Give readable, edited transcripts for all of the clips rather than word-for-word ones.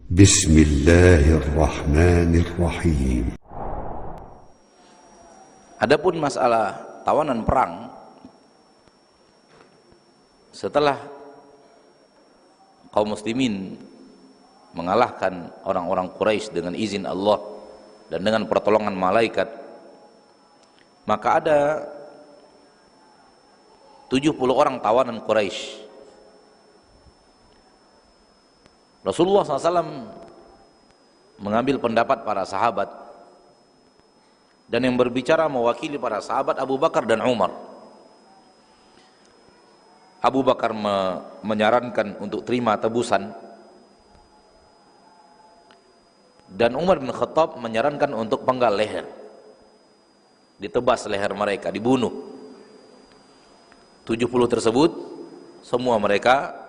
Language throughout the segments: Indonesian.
Bismillahirrahmanirrahim. Adapun masalah tawanan perang, setelah kaum muslimin mengalahkan orang-orang Quraisy dengan izin Allah dan dengan pertolongan malaikat, maka ada 70 orang tawanan Quraisy. Rasulullah SAW mengambil pendapat para sahabat, dan yang berbicara mewakili para sahabat Abu Bakar dan Umar. Abu Bakar menyarankan untuk terima tebusan, dan Umar bin Khattab menyarankan untuk penggal leher, ditebas leher mereka, dibunuh. 70 tersebut semua mereka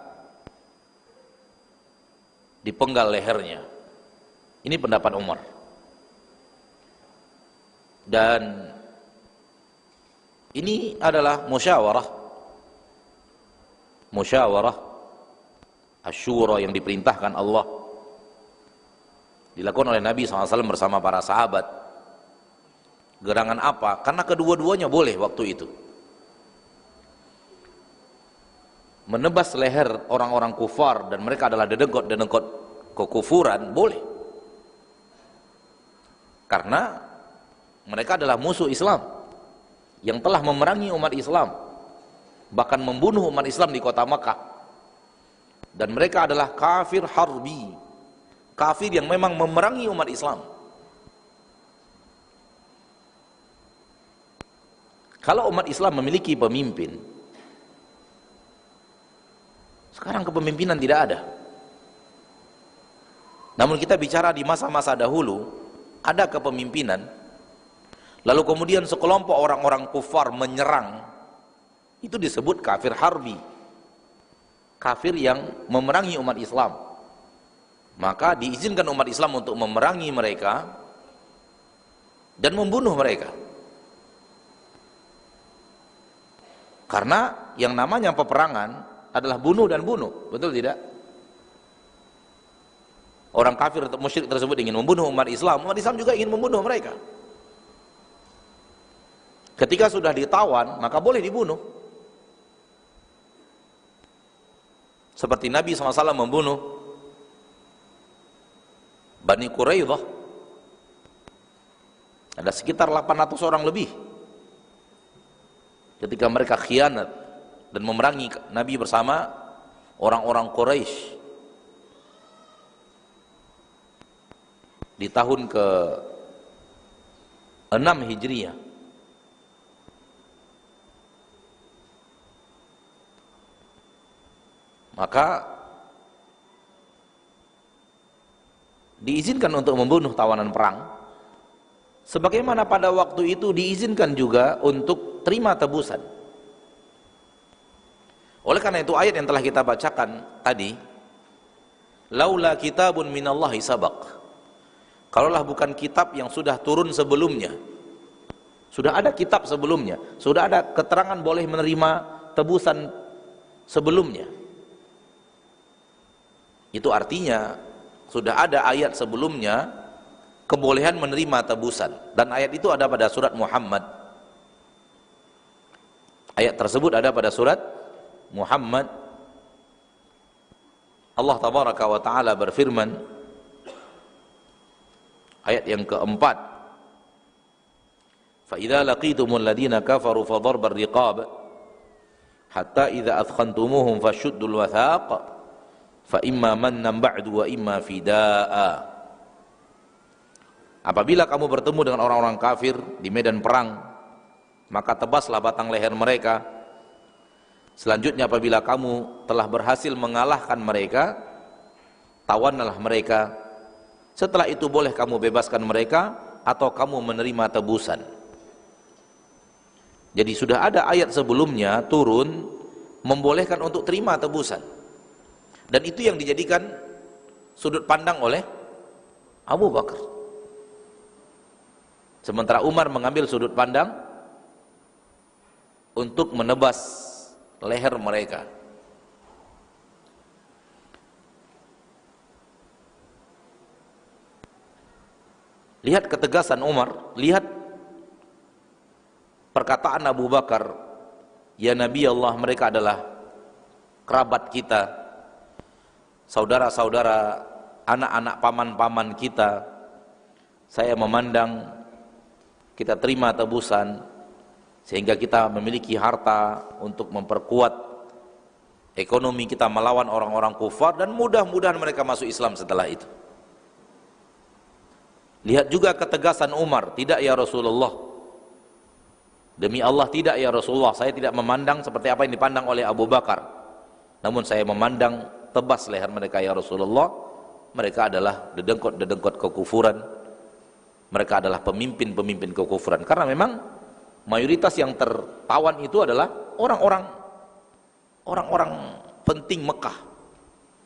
dipenggal lehernya. Ini pendapat Umar. Dan ini adalah musyawarah asyura yang diperintahkan Allah, dilakukan oleh Nabi SAW bersama para sahabat. Gerangan apa? Karena kedua-duanya boleh waktu itu. Menebas leher orang-orang kufar dan mereka adalah dedengkot kekufuran, boleh. Karena mereka adalah musuh Islam yang telah memerangi umat Islam, bahkan membunuh umat Islam di kota Makkah. Dan mereka adalah kafir harbi, kafir yang memang memerangi umat Islam. Kalau umat Islam memiliki pemimpin, sekarang kepemimpinan tidak ada. Namun kita bicara di masa-masa dahulu, ada kepemimpinan, lalu kemudian sekelompok orang-orang kufar menyerang, itu disebut kafir harbi, kafir yang memerangi umat Islam. Maka diizinkan umat Islam untuk memerangi mereka dan membunuh mereka. Karena yang namanya peperangan adalah bunuh dan bunuh, betul tidak? Orang kafir atau musyrik tersebut ingin membunuh umat Islam juga ingin membunuh mereka. Ketika sudah ditawan, maka boleh dibunuh. Seperti Nabi SAW membunuh Bani Quraidah, ada sekitar 800 orang lebih, ketika mereka khianat dan memerangi Nabi bersama orang-orang Quraisy di tahun ke-6 Hijriah. Maka diizinkan untuk membunuh tawanan perang, sebagaimana pada waktu itu diizinkan juga untuk terima tebusan. Oleh karena itu ayat yang telah kita bacakan tadi, laula kitabun minallahi sabaq, kalaulah bukan kitab yang sudah turun sebelumnya, sudah ada kitab sebelumnya, sudah ada keterangan boleh menerima tebusan sebelumnya. Itu artinya sudah ada ayat sebelumnya kebolehan menerima tebusan, dan ayat itu ada pada surat Muhammad. Ayat tersebut ada pada surat Muhammad. Allah tabaraka wa ta'ala berfirman, ayat yang keempat, fa idza laqitumul ladina kafaru fa darbar riqab hatta idza athkhantumuhum fashuddul wathaq fa imma mannan ba'du wa imma fidaa. Apabila kamu bertemu dengan orang-orang kafir di medan perang, maka tebaslah batang leher mereka. Selanjutnya apabila kamu telah berhasil mengalahkan mereka, tawanlah mereka. Setelah itu boleh kamu bebaskan mereka atau kamu menerima tebusan. Jadi sudah ada ayat sebelumnya turun membolehkan untuk terima tebusan. Dan itu yang dijadikan sudut pandang oleh Abu Bakar. Sementara Umar mengambil sudut pandang untuk menebas leher mereka. Lihat ketegasan Umar, lihat perkataan Abu Bakar, ya Nabi Allah, mereka adalah kerabat kita, saudara-saudara, anak-anak paman-paman kita. Saya memandang kita terima tebusan sehingga kita memiliki harta untuk memperkuat ekonomi kita melawan orang-orang kufar, dan mudah-mudahan mereka masuk Islam setelah itu. Lihat juga ketegasan Umar, tidak ya Rasulullah, demi Allah tidak ya Rasulullah, saya tidak memandang seperti apa yang dipandang oleh Abu Bakar, namun saya memandang tebas leher mereka ya Rasulullah. Mereka adalah dedengkot kekufuran, mereka adalah pemimpin-pemimpin kekufuran. Karena memang mayoritas yang tertawan itu adalah orang-orang penting Mekah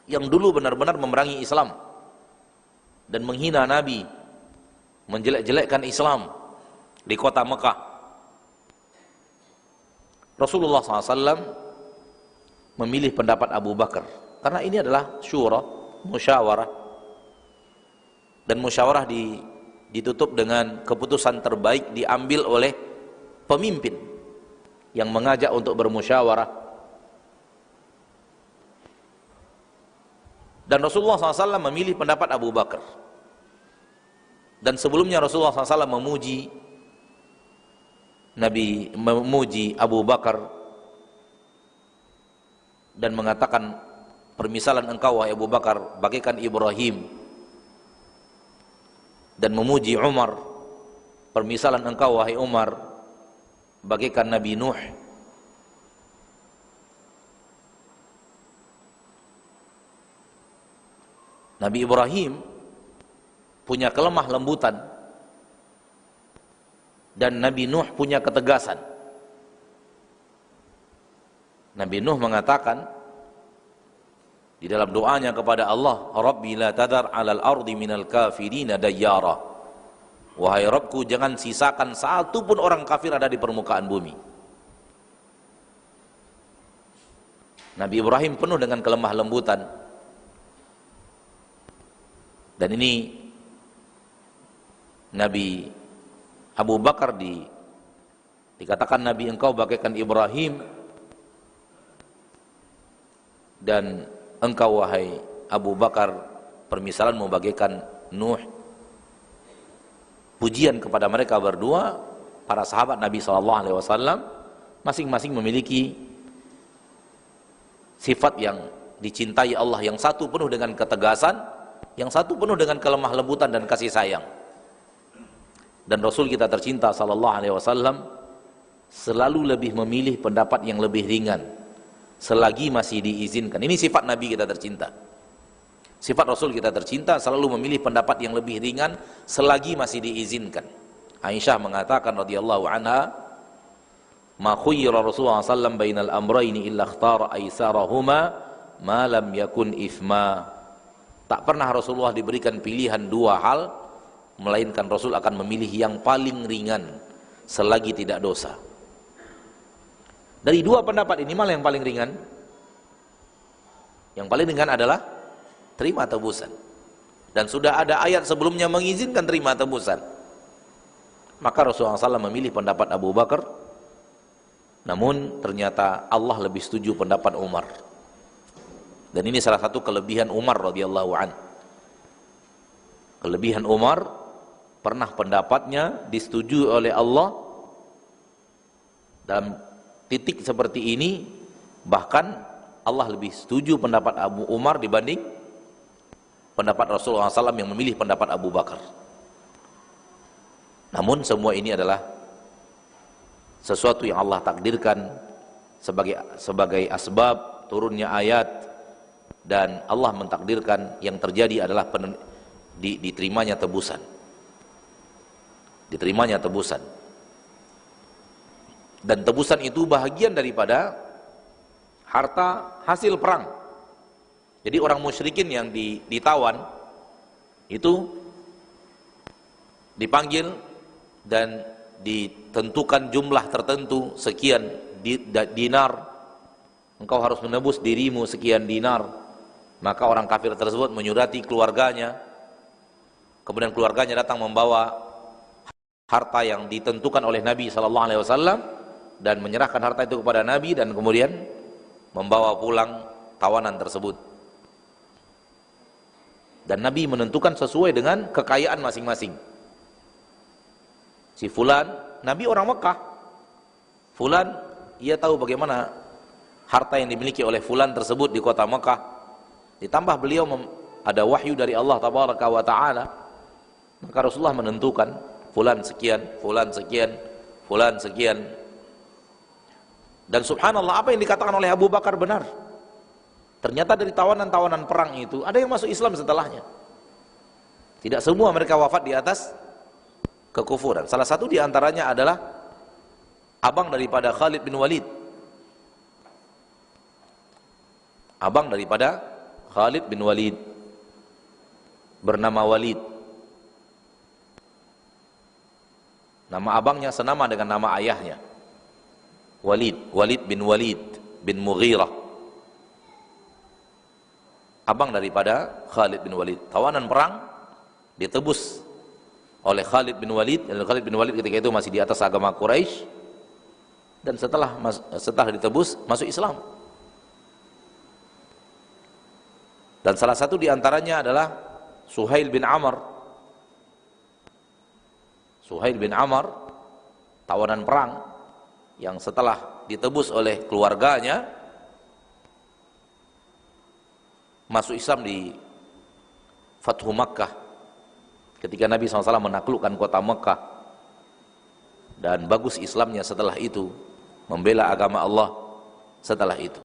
yang dulu benar-benar memerangi Islam dan menghina Nabi, menjelek-jelekkan Islam di kota Mekah. Rasulullah SAW memilih pendapat Abu Bakar karena ini adalah syura, musyawarah, dan musyawarah ditutup dengan keputusan terbaik diambil oleh pemimpin yang mengajak untuk bermusyawarah. Dan Rasulullah SAW memilih pendapat Abu Bakar. Dan sebelumnya Rasulullah SAW memuji Abu Bakar dan mengatakan, permisalan engkau wahai Abu Bakar bagaikan Ibrahim, dan memuji Umar, permisalan engkau wahai Umar bagaikan Nabi Nuh. Nabi Ibrahim punya kelemah lembutan dan Nabi Nuh punya ketegasan. Nabi Nuh mengatakan di dalam doanya kepada Allah, Rabbi la tadar 'alal ardi minal kafirina dayyara. Wahai Rabbku, jangan sisakan satu pun orang kafir ada di permukaan bumi. Nabi Ibrahim penuh dengan kelemah lembutan. Dan ini Nabi Abu Bakar dikatakan Nabi engkau bagaikan Ibrahim, dan engkau wahai Abu Bakar permisalanmu bagaikan Nuh. Pujian kepada mereka berdua, para sahabat Nabi SAW, masing-masing memiliki sifat yang dicintai Allah, yang satu penuh dengan ketegasan, yang satu penuh dengan kelemah lembutan dan kasih sayang. Dan Rasul kita tercinta SAW selalu lebih memilih pendapat yang lebih ringan selagi masih diizinkan. Ini sifat Nabi kita tercinta, sifat Rasul kita tercinta, selalu memilih pendapat yang lebih ringan selagi masih diizinkan. Aisyah mengatakan radhiyallahu anha, ma khuyyira Rasulullah sallallahu bainal amrayni illa ikhtara aisarahuma ma lam yakun ithma. Tak pernah Rasulullah diberikan pilihan dua hal, melainkan Rasul akan memilih yang paling ringan selagi tidak dosa. Dari dua pendapat ini mana yang paling ringan? Yang paling ringan adalah terima tebusan. Dan sudah ada ayat sebelumnya mengizinkan terima tebusan. Maka Rasulullah SAW memilih pendapat Abu Bakar. Namun ternyata Allah lebih setuju pendapat Umar. Dan ini salah satu kelebihan Umar radhiyallahu an. Kelebihan Umar, pernah pendapatnya disetujui oleh Allah. Dalam titik seperti ini, bahkan Allah lebih setuju pendapat Abu Umar dibanding pendapat Rasulullah SAW yang memilih pendapat Abu Bakar. Namun semua ini adalah sesuatu yang Allah takdirkan sebagai asbab turunnya ayat, dan Allah mentakdirkan yang terjadi adalah diterimanya tebusan. Diterimanya tebusan. Dan tebusan itu bahagian daripada harta hasil perang. Jadi orang musyrikin yang ditawan itu dipanggil dan ditentukan jumlah tertentu, sekian dinar, engkau harus menebus dirimu sekian dinar. Maka orang kafir tersebut menyurati keluarganya, kemudian keluarganya datang membawa harta yang ditentukan oleh Nabi SAW dan menyerahkan harta itu kepada Nabi, dan kemudian membawa pulang tawanan tersebut. Dan Nabi menentukan sesuai dengan kekayaan masing-masing. Si fulan, Nabi orang Mekah, fulan, ia tahu bagaimana harta yang dimiliki oleh fulan tersebut di kota Mekah. Ditambah beliau ada wahyu dari Allah Tabaraka wa Ta'ala, maka Rasulullah menentukan fulan sekian, fulan sekian, fulan sekian. Dan subhanallah, apa yang dikatakan oleh Abu Bakar benar. Ternyata dari tawanan-tawanan perang itu ada yang masuk Islam setelahnya. Tidak semua mereka wafat di atas kekufuran. Salah satu di antaranya adalah abang daripada Khalid bin Walid. Abang daripada Khalid bin Walid bernama Walid. Nama abangnya senama dengan nama ayahnya, Walid, Walid bin Mughirah, abang daripada Khalid bin Walid. Tawanan perang ditebus oleh Khalid bin Walid, dan Khalid bin Walid ketika itu masih di atas agama Quraisy, dan setelah ditebus masuk Islam. Dan salah satu di antaranya adalah Suhail bin Amr. Suhail bin Amr, tawanan perang yang setelah ditebus oleh keluarganya masuk Islam di Fathu Makkah, ketika Nabi SAW menaklukkan kota Makkah, dan bagus Islamnya setelah itu, membela agama Allah setelah itu.